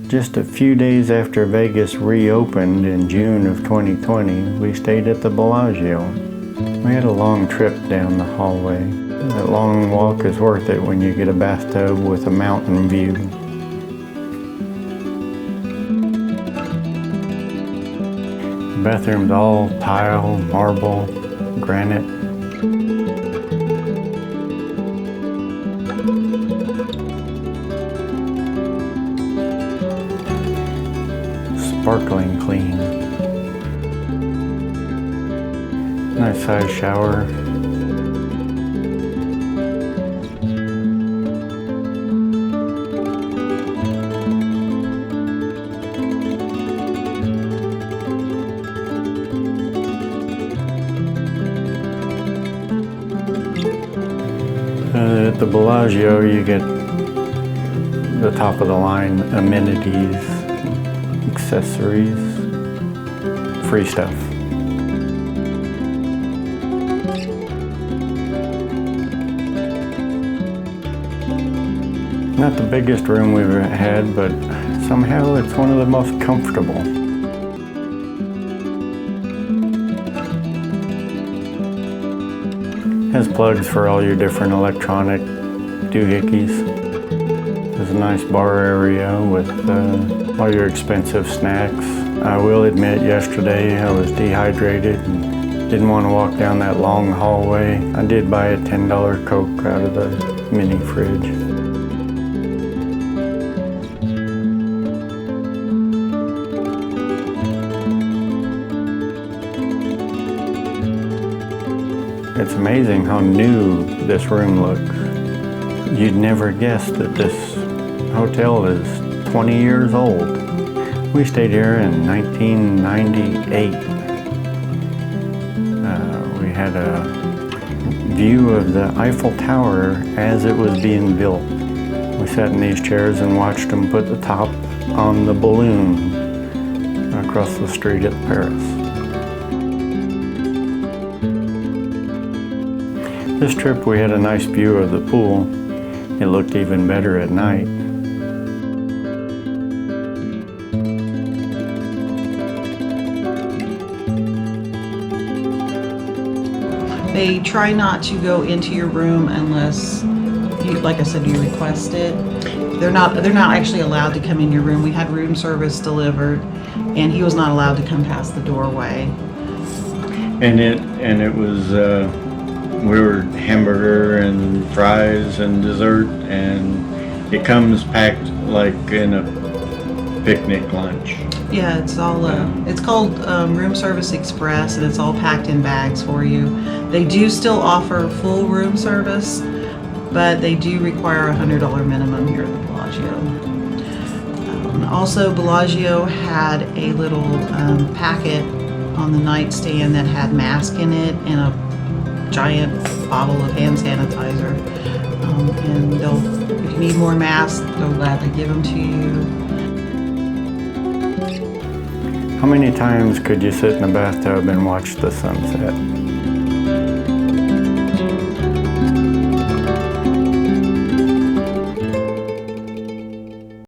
Just a few days after Vegas reopened in June of 2020, we stayed at the Bellagio. We had a long trip down the hallway. That long walk is worth it when you get a bathtub with a mountain view. The bathroom's all tile, marble, granite. Sparkling clean. Nice size shower. At the Bellagio, you get the top of the line amenities, accessories, free stuff. Not the biggest room we've ever had, but somehow it's one of the most comfortable. Has plugs for all your different electronic doohickeys. There's a nice bar area with all your expensive snacks. I will admit, yesterday I was dehydrated and didn't want to walk down that long hallway. I did buy a $10 Coke out of the mini fridge. It's amazing how new this room looks. You'd never guess that this hotel is 20 years old. We stayed here in 1998. We had a view of the Eiffel Tower as it was being built. We sat in these chairs and watched them put the top on the balloon across the street at Paris. This trip we had a nice view of the pool. It looked even better at night. They try not to go into your room unless you, like I said, you request it. They're not actually allowed to come in your room. We had room service delivered and he was not allowed to come past the doorway. And it was we were hamburger and fries and dessert, and it comes packed like in a picnic lunch. Yeah, it's all it's called Room Service Express, and it's all packed in bags for you. They do still offer full room service, but they do require a $100 minimum here at the Bellagio. Also, Bellagio had a little packet on the nightstand that had mask in it and a giant bottle of hand sanitizer, and if you need more masks, they'll gladly give them to you. How many times could you sit in a bathtub and watch the sunset?